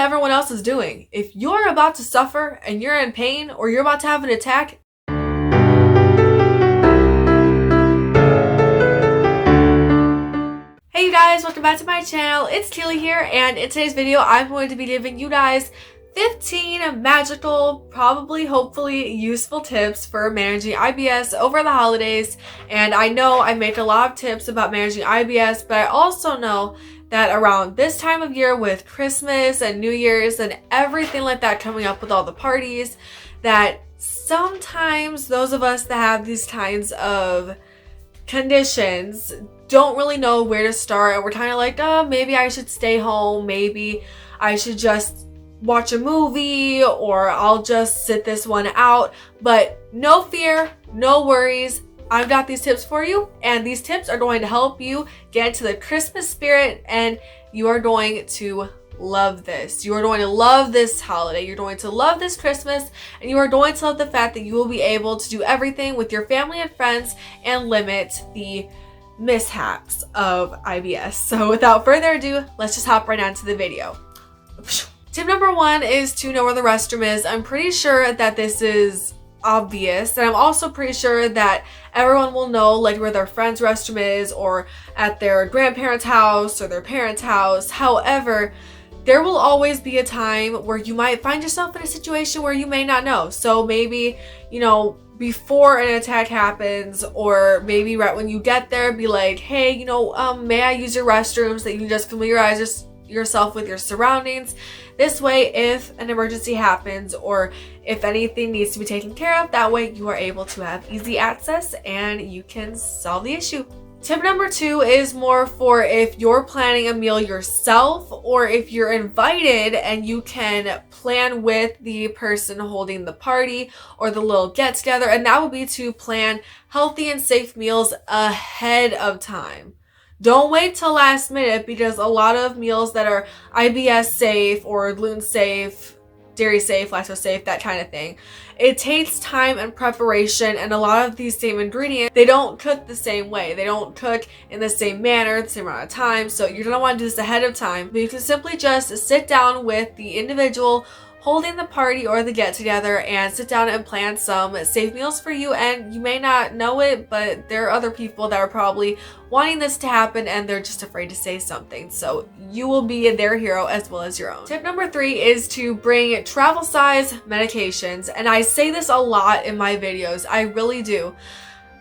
everyone else is doing. If you're about to suffer and you're in pain or you're about to have an attack, hey you guys, welcome back to my channel. It's Keely here, and in today's video I'm going to be giving you guys 15 magical, probably hopefully useful tips for managing IBS over the holidays. And I know I make a lot of tips about managing IBS, but I also know that around this time of year with Christmas and New Year's and everything like that coming up with all the parties, that sometimes those of us that have these kinds of conditions don't really know where to start, and we're kind of like, oh, maybe I should stay home, maybe I should just watch a movie, or I'll just sit this one out. But no fear, no worries, I've got these tips for you, and these tips are going to help you get into the Christmas spirit, and you are going to love this. You are going to love this holiday. You're going to love this Christmas, and you are going to love the fact that you will be able to do everything with your family and friends and limit the mishaps of IBS. So without further ado, let's just hop right onto the video. Tip number 1 is to know where the restroom is. I'm pretty sure that this is obvious, and I'm also pretty sure that everyone will know like where their friend's restroom is, or at their grandparents' house or their parents' house. However, there will always be a time where you might find yourself in a situation where you may not know. So maybe, before an attack happens, or maybe right when you get there, be like, hey, may I use your restrooms, that you can just familiarize yourself with your surroundings. This way, if an emergency happens or if anything needs to be taken care of, that way you are able to have easy access and you can solve the issue. Tip number 2 is more for if you're planning a meal yourself, or if you're invited and you can plan with the person holding the party or the little get together, and that would be to plan healthy and safe meals ahead of time. Don't wait till last minute, because a lot of meals that are IBS safe or gluten safe, dairy safe, lactose safe, that kind of thing, it takes time and preparation, and a lot of these same ingredients, they don't cook the same way. They don't cook in the same manner, the same amount of time. So you're going to want to do this ahead of time. But you can simply just sit down with the individual holding the party or the get together and sit down and plan some safe meals for you. And you may not know it, but there are other people that are probably wanting this to happen and they're just afraid to say something. So you will be their hero as well as your own. Tip number 3 is to bring travel size medications. And I say this a lot in my videos, I really do.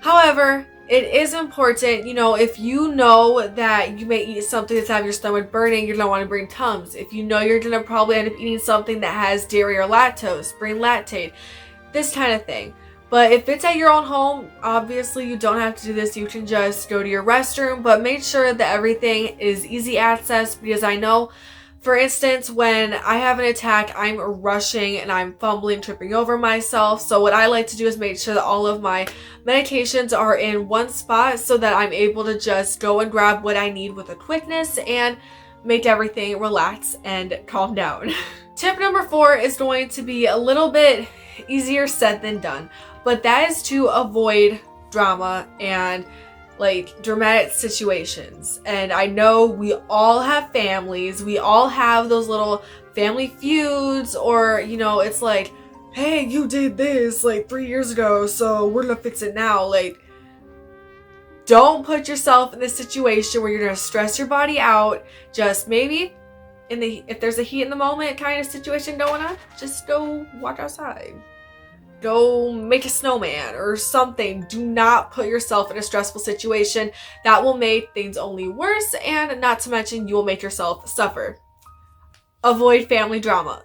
However, it is important, if you know that you may eat something that's have your stomach burning, you're going to want to bring Tums. If you know you're going to probably end up eating something that has dairy or lactose, bring Lactate, this kind of thing. But if it's at your own home, obviously you don't have to do this. You can just go to your restroom, but make sure that everything is easy access, because I know, for instance, when I have an attack, I'm rushing and I'm fumbling, tripping over myself. So what I like to do is make sure that all of my medications are in one spot so that I'm able to just go and grab what I need with a quickness and make everything relax and calm down. Tip number 4 is going to be a little bit easier said than done, but that is to avoid drama and dramatic situations. And I know we all have families, we all have those little family feuds, or it's like, hey, you did this 3 years ago, so we're gonna fix it now. Don't put yourself in this situation where you're gonna stress your body out. Just maybe if there's a heat in the moment kind of situation going on, just go walk outside. Go make a snowman or something. Do not put yourself in a stressful situation. That will make things only worse, and not to mention you will make yourself suffer. Avoid family drama.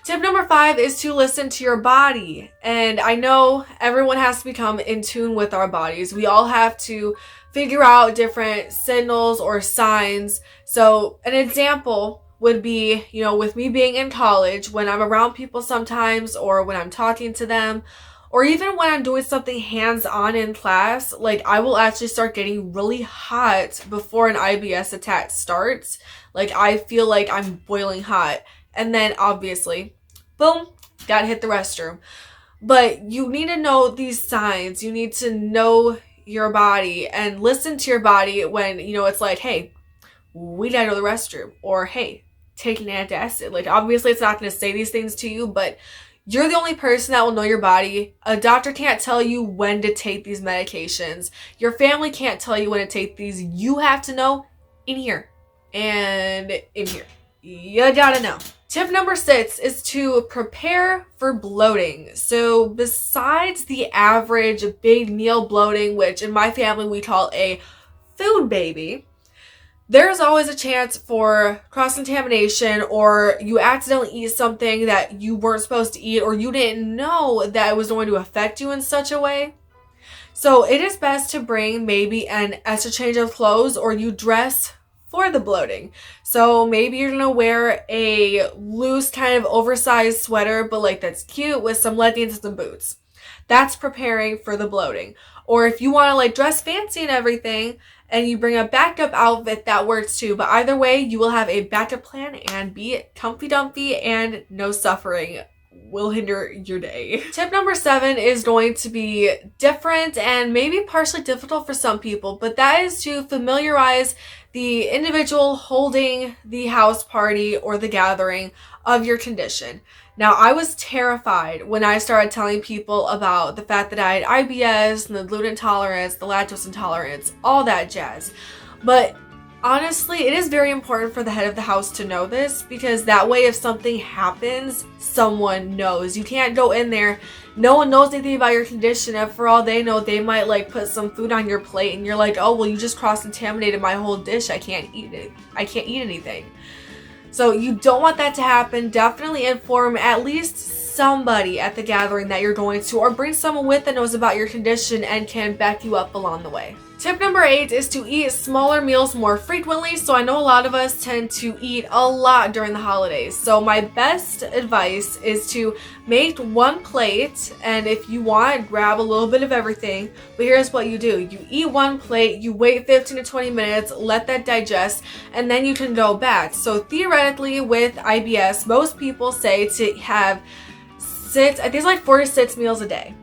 Tip number 5 is to listen to your body. And I know everyone has to become in tune with our bodies. We all have to figure out different signals or signs. So an example would be, with me being in college, when I'm around people sometimes, or when I'm talking to them, or even when I'm doing something hands-on in class, I will actually start getting really hot before an IBS attack starts. I feel like I'm boiling hot. And then obviously, boom, gotta hit the restroom. But you need to know these signs. You need to know your body and listen to your body when, it's like, hey, we gotta go to the restroom, or hey, taking antacid. Like, obviously it's not going to say these things to you, but you're the only person that will know your body. A doctor can't tell you when to take these medications. Your family can't tell you when to take these. You have to know in here and in here. You gotta know. Tip number 6 is to prepare for bloating. So besides the average big meal bloating, which in my family we call a food baby, there's always a chance for cross-contamination, or you accidentally eat something that you weren't supposed to eat, or you didn't know that it was going to affect you in such a way. So it is best to bring maybe an extra change of clothes, or you dress for the bloating. So maybe you're gonna wear a loose kind of oversized sweater, but like that's cute, with some leggings and some boots. That's preparing for the bloating. Or if you want to like dress fancy and everything, and you bring a backup outfit, that works too. But either way, you will have a backup plan and be comfy dumpy, and no suffering will hinder your day. Tip number 7 is going to be different and maybe partially difficult for some people, but that is to familiarize the individual holding the house party or the gathering of your condition. Now, I was terrified when I started telling people about the fact that I had IBS and the gluten intolerance, the lactose intolerance, all that jazz. But honestly, it is very important for the head of the house to know this, because that way if something happens, someone knows. You can't go in there, no one knows anything about your condition, and for all they know, they might like put some food on your plate and you're like, oh, well, you just cross-contaminated my whole dish. I can't eat it. I can't eat anything. So you don't want that to happen. Definitely inform at least somebody at the gathering that you're going to, or bring someone with that knows about your condition and can back you up along the way. Tip number 8 is to eat smaller meals more frequently. So I know a lot of us tend to eat a lot during the holidays. So my best advice is to make one plate, and if you want, grab a little bit of everything. But here's what you do. You eat one plate, you wait 15 to 20 minutes, let that digest, and then you can go back. So theoretically with IBS, most people say to have I think it's like 4 to 6 meals a day.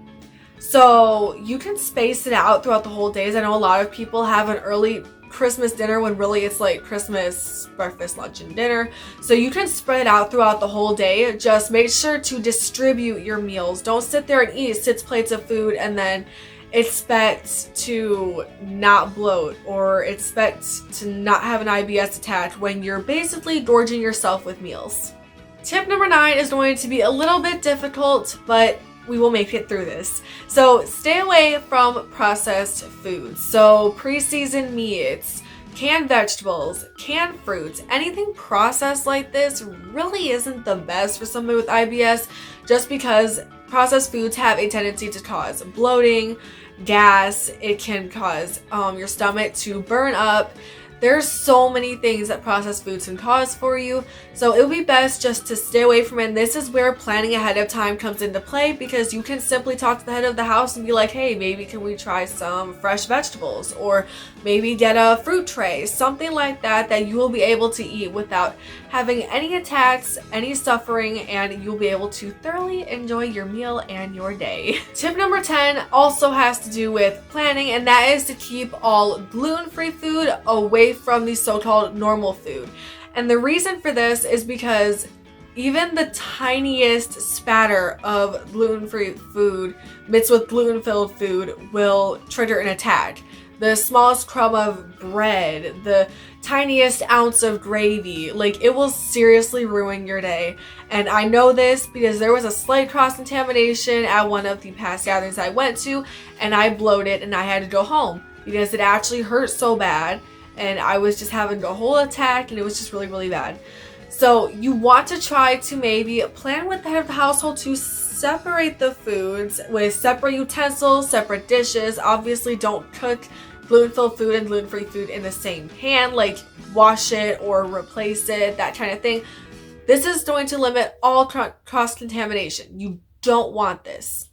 So you can space it out throughout the whole days. I know a lot of people have an early Christmas dinner when really it's like Christmas breakfast, lunch, and dinner. So you can spread it out throughout the whole day. Just make sure to distribute your meals. Don't sit there and eat 6 plates of food and then expect to not bloat or expect to not have an IBS attack when you're basically gorging yourself with meals. Tip number 9 is going to be a little bit difficult, but we will make it through this. So stay away from processed foods. So pre-seasoned meats, canned vegetables, canned fruits, anything processed like this really isn't the best for somebody with IBS, just because processed foods have a tendency to cause bloating, gas. It can cause your stomach to burn up. There's so many things that processed foods can cause for you, so it would be best just to stay away from it. And this is where planning ahead of time comes into play, because you can simply talk to the head of the house and be like, hey, maybe can we try some fresh vegetables, or maybe get a fruit tray, something like that, that you will be able to eat without having any attacks, any suffering, and you'll be able to thoroughly enjoy your meal and your day. Tip number 10 also has to do with planning, and that is to keep all gluten-free food away from the so-called normal food. And the reason for this is because even the tiniest spatter of gluten-free food mixed with gluten-filled food will trigger an attack. The smallest crumb of bread, the tiniest ounce of gravy, like, it will seriously ruin your day. And I know this because there was a slight cross-contamination at one of the past gatherings I went to, and I bloated and I had to go home because it actually hurt so bad. And I was just having a whole attack, and it was just really, really bad. So you want to try to maybe plan with the head of the household to separate the foods with separate utensils, separate dishes. Obviously, don't cook gluten-filled food and gluten-free food in the same pan, like wash it or replace it, that kind of thing. This is going to limit all cross-contamination. You don't want this.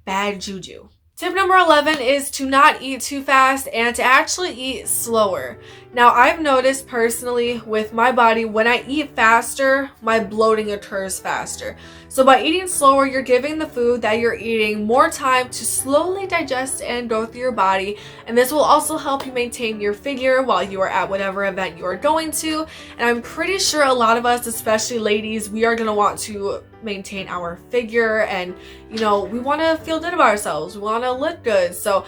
Bad juju. Tip number 11 is to not eat too fast and to actually eat slower. Now, I've noticed personally with my body, when I eat faster, my bloating occurs faster. So by eating slower, you're giving the food that you're eating more time to slowly digest and go through your body. And this will also help you maintain your figure while you are at whatever event you are going to. And I'm pretty sure a lot of us, especially ladies, we are going to want to maintain our figure, and we want to feel good about ourselves. We want to look good. So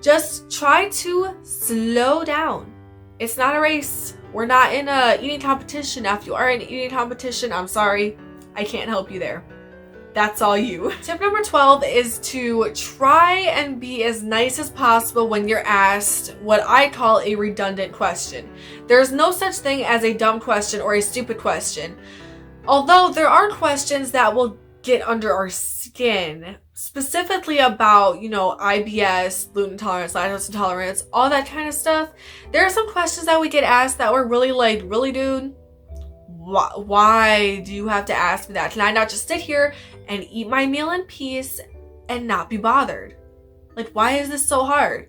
just try to slow down. It's not a race. We're not in a eating competition. Now, if you are in an eating competition, I'm sorry, I can't help you there. That's all you. Tip number 12 is to try and be as nice as possible when you're asked what I call a redundant question. There's no such thing as a dumb question or a stupid question. Although there are questions that will get under our skin, specifically about, IBS, gluten intolerance, lactose intolerance, all that kind of stuff. There are some questions that we get asked that we're really like, really, dude? Why do you have to ask me that? Can I not just sit here and eat my meal in peace and not be bothered? Like, why is this so hard?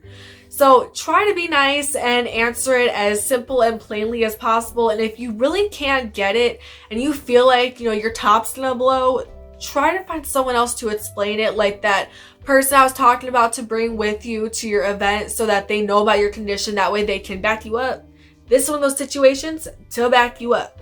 So try to be nice and answer it as simple and plainly as possible. And if you really can't get it and you feel like, your top's gonna blow, try to find someone else to explain it, like that person I was talking about, to bring with you to your event so that they know about your condition. That way they can back you up. This is one of those situations to back you up.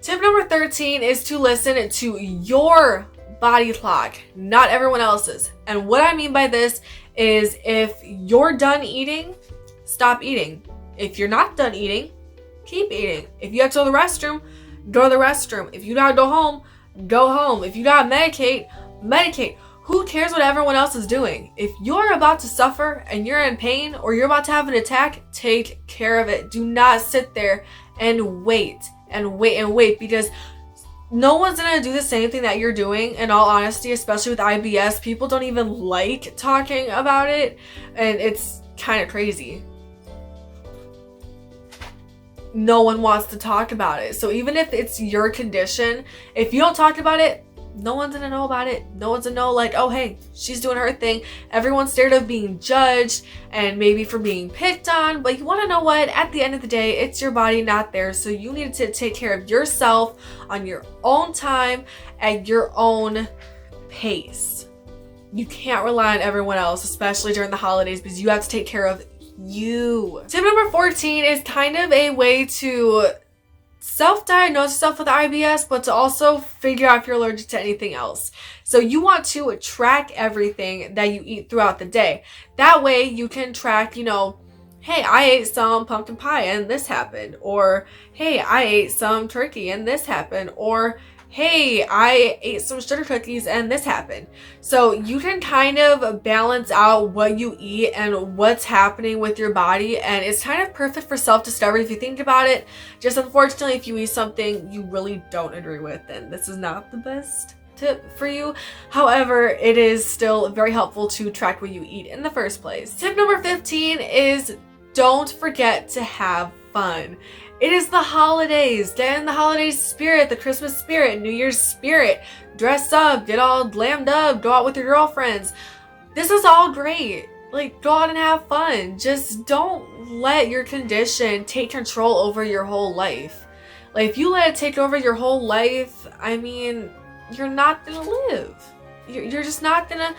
Tip number 13 is to listen to your body clock, not everyone else's. And what I mean by this is, if you're done eating, stop eating. If you're not done eating, keep eating. If you have to go to the restroom, go to the restroom. If you gotta go home, go home. If you gotta medicate, medicate. Who cares what everyone else is doing? If you're about to suffer and you're in pain, or you're about to have an attack, take care of it. Do not sit there and wait and wait and wait, because no one's gonna do the same thing that you're doing. In all honesty, especially with IBS, people don't even like talking about it, and it's kind of crazy. No one wants to talk about it. So even if it's your condition, if you don't talk about it, no one's gonna know about it. No one's gonna know, like, oh, hey, she's doing her thing. Everyone's scared of being judged and maybe for being picked on. But you wanna know what? At the end of the day, it's your body, not theirs. So you need to take care of yourself on your own time, at your own pace. You can't rely on everyone else, especially during the holidays, because you have to take care of you. Tip number 14 is kind of a way to self-diagnose yourself with IBS, but to also figure out if you're allergic to anything else. So you want to track everything that you eat throughout the day. That way you can track, hey, I ate some pumpkin pie and this happened. Or, hey, I ate some turkey and this happened. Or, hey, I ate some sugar cookies and this happened. So you can kind of balance out what you eat and what's happening with your body, and it's kind of perfect for self-discovery if you think about it. Just unfortunately, if you eat something you really don't agree with, then this is not the best tip for you. However, it is still very helpful to track what you eat in the first place. Tip number 15 is don't forget to have fun. It is the holidays. Get in the holiday spirit, the Christmas spirit, New Year's spirit. Dress up, get all glammed up, go out with your girlfriends. This is all great. Like, go out and have fun. Just don't let your condition take control over your whole life. Like, if you let it take over your whole life, I mean, you're not gonna live. You're just not gonna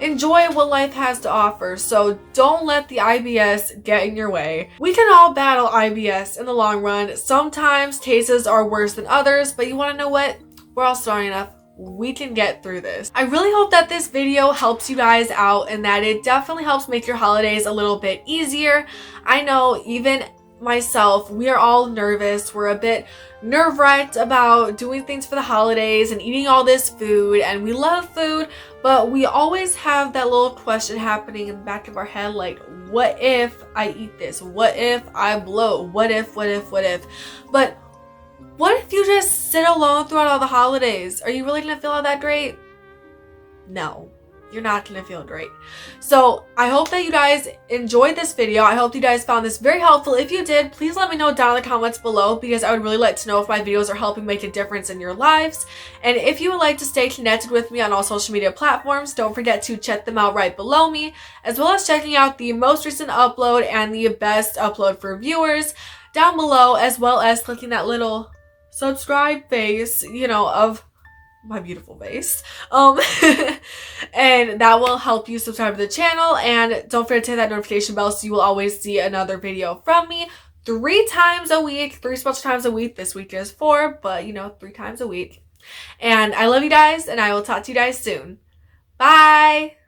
enjoy what life has to offer. So don't let the IBS get in your way. We can all battle IBS in the long run. Sometimes cases are worse than others, but you want to know what? We're all strong enough. We can get through this. I really hope that this video helps you guys out and that it definitely helps make your holidays a little bit easier. I know even myself, we are all nervous. We're a bit nerve-wracked about doing things for the holidays and eating all this food, and we love food, but we always have that little question happening in the back of our head, like, what if I eat this? What if I blow? What if? But what if you just sit alone throughout all the holidays? Are you really gonna feel all that great? No, you're not gonna feel great. So I hope that you guys enjoyed this video. I hope you guys found this very helpful. If you did, please let me know down in the comments below, because I would really like to know if my videos are helping make a difference in your lives. And if you would like to stay connected with me on all social media platforms, don't forget to check them out right below me, as well as checking out the most recent upload and the best upload for viewers down below, as well as clicking that little subscribe face, of my beautiful face. And that will help you subscribe to the channel, and don't forget to hit that notification bell so you will always see another video from me 3 times a week. 3 special times a week. This week is 4, but 3 times a week. And I love you guys, and I will talk to you guys soon. Bye!